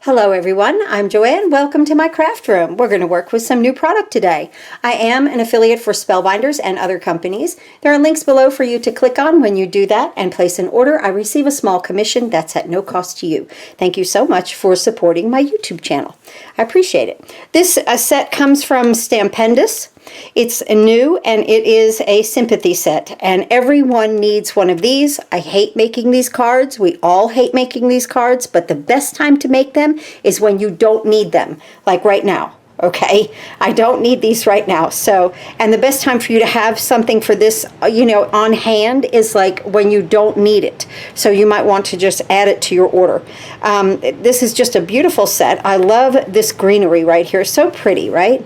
Hello everyone, I'm Joanne. Welcome to my craft room. We're going to work with some new product today. I am an affiliate for Spellbinders and other companies. There are links below for you to click on. When you do that and place an order, I receive a small commission that's at no cost to you. Thank you so much for supporting my YouTube channel. I appreciate it. This set comes from Stampendous. It's new and it is a sympathy set, and everyone needs one of these. I hate making these cards. We all hate making these cards, but the best time to make them is when you don't need them, like right now. Okay, I don't need these right now. So, and the best time for you to have something for this, on hand is like when you don't need it. So you might want to just add it to your order. This is just a beautiful set. I love this greenery right here. So pretty, right?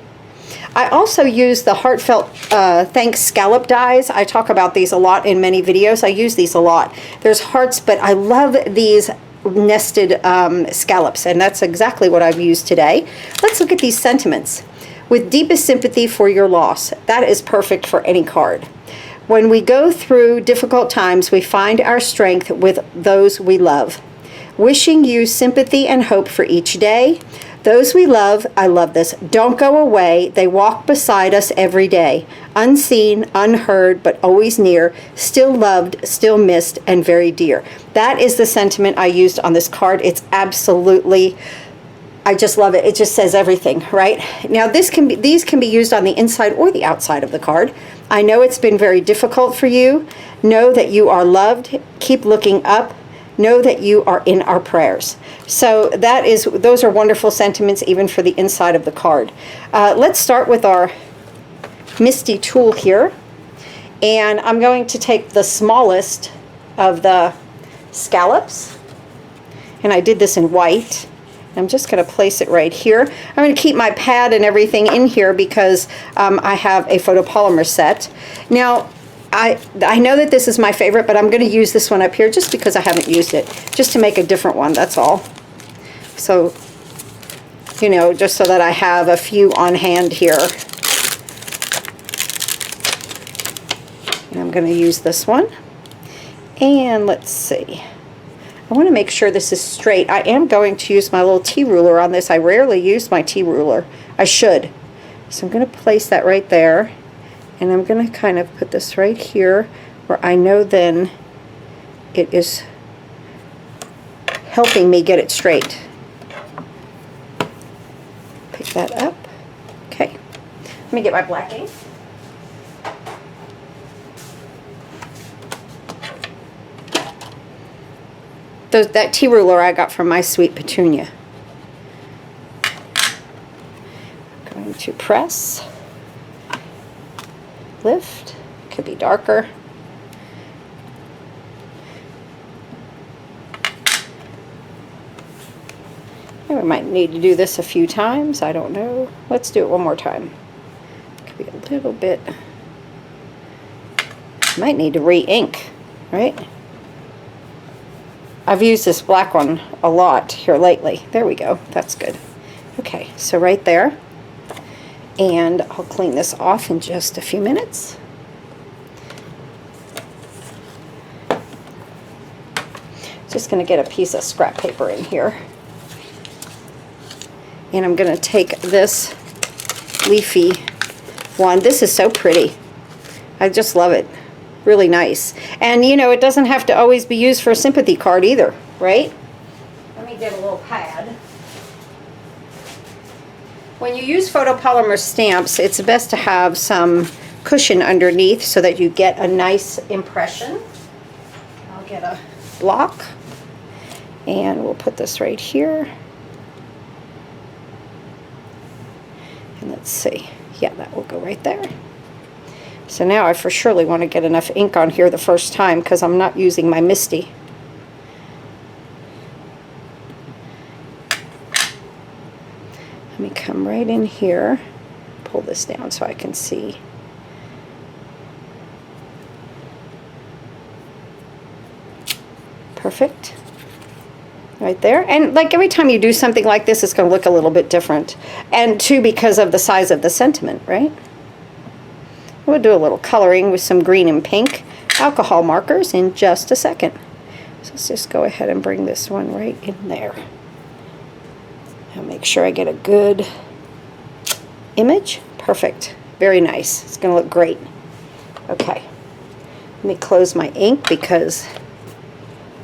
I also use the Heartfelt Thanks scallop dies. I talk about these a lot in many videos. I use these a lot. There's hearts, but I love these nested scallops, and that's exactly what I've used today. Let's look at these sentiments. With deepest sympathy for your loss. That is perfect for any card. When we go through difficult times, we find our strength with those we love. Wishing you sympathy and hope for each day. Those we love, I love this, don't go away. They walk beside us every day. Unseen, unheard, but always near. Still loved, still missed, and very dear. That is the sentiment I used on this card. It's absolutely, I just love it. It just says everything, right? Now these can be used on the inside or the outside of the card. I know it's been very difficult for you. Know that you are loved. Keep looking up. Know that you are in our prayers. So those are wonderful sentiments even for the inside of the card. Let's start with our MISTI tool here. And I'm going to take the smallest of the scallops. And I did this in white. I'm just going to place it right here. I'm going to keep my pad and everything in here because I have a photopolymer set. Now, I know that this is my favorite, but I'm going to use this one up here just because I haven't used it, just to make a different one, that's all. So, just so that I have a few on hand here. And I'm going to use this one. And let's see. I want to make sure this is straight. I am going to use my little T-ruler on this. I rarely use my T-ruler. I should. So I'm going to place that right there. And I'm going to kind of put this right here where I know then it is helping me get it straight. Pick that up. Okay. Let me get my black ink. That T-ruler I got from my sweet Petunia. I'm going to press. Lift. Could be darker. We might need to do this a few times. I don't know. Let's do it one more time. Could be a little bit. Might need to re-ink, right? I've used this black one a lot here lately. There we go. That's good. Okay, so right there. And I'll clean this off in just a few minutes. Just going to get a piece of scrap paper in here. And I'm going to take this leafy one. This is so pretty. I just love it. Really nice. And it doesn't have to always be used for a sympathy card either, right? Let me get a little pad. When you use photopolymer stamps, it's best to have some cushion underneath so that you get a nice impression. I'll get a block and we'll put this right here. And let's see. Yeah, that will go right there. So now I for surely want to get enough ink on here the first time because I'm not using my MISTI. Let me come right in here, pull this down so I can see. Perfect. Right there. And like every time you do something like this, it's going to look a little bit different. And too, because of the size of the sentiment, right? We'll do a little coloring with some green and pink alcohol markers in just a second. So let's just go ahead and bring this one right in there. I'll make sure I get a good image. Perfect. Very nice. It's going to look great. Okay. Let me close my ink because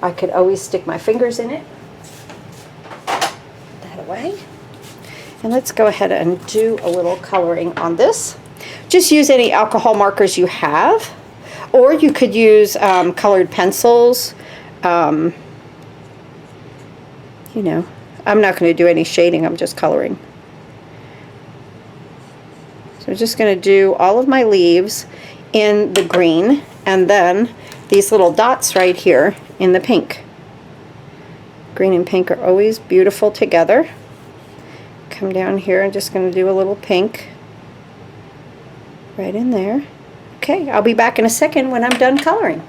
I could always stick my fingers in it. Put that away. And let's go ahead and do a little coloring on this. Just use any alcohol markers you have, or you could use colored pencils. You know, I'm not going to do any shading, I'm just coloring. So I'm just going to do all of my leaves in the green, and then these little dots right here in the pink. Green and pink are always beautiful together. Come down here, I'm just going to do a little pink right in there. Okay, I'll be back in a second when I'm done coloring.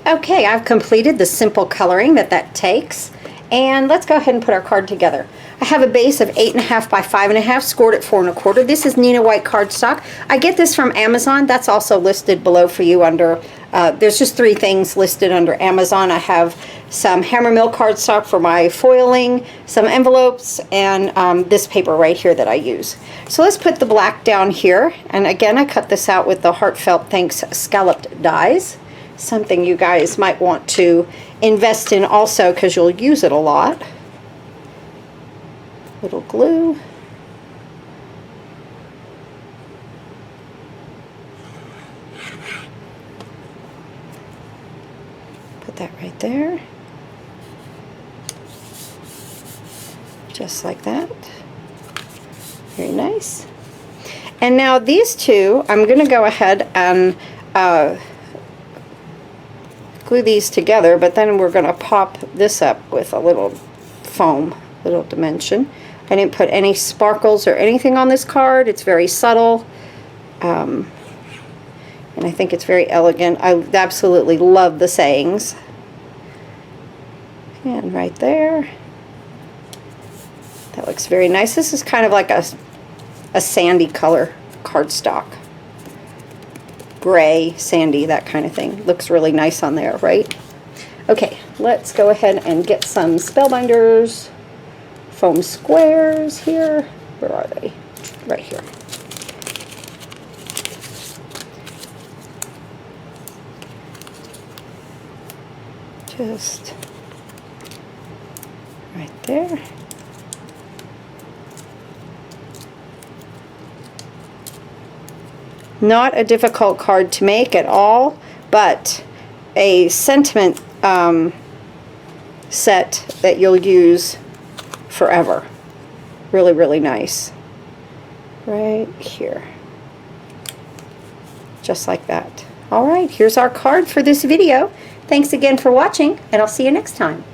Okay, I've completed the simple coloring that takes, and let's go ahead and put our card together. I have a base of 8.5 by 5.5, scored at 4 1/4. This is Neenah white cardstock. I get this from Amazon. That's also listed below for you under, there's just 3 things listed under Amazon. I have some Hammermill cardstock for my foiling, some envelopes, and this paper right here that I use. So let's put the black down here. And again, I cut this out with the Heartfelt Thanks scalloped dies. Something you guys might want to invest in also because you'll use it a lot. Little glue. Put that right there. Just like that. Very nice. And now these two, I'm going to go ahead and glue these together, but then we're going to pop this up with a little foam, little dimension. I didn't put any sparkles or anything on this card. It's very subtle. And I think it's very elegant. I absolutely love the sayings. And right there. That looks very nice. This is kind of like a sandy color cardstock. Gray, sandy, that kind of thing. Looks really nice on there, right? Okay, let's go ahead and get some Spellbinders foam squares here. Where are they? Right here. Just right there. Not a difficult card to make at all, but a sentiment set that you'll use forever. Really, really nice. Right here. Just like that. All right, here's our card for this video. Thanks again for watching, and I'll see you next time.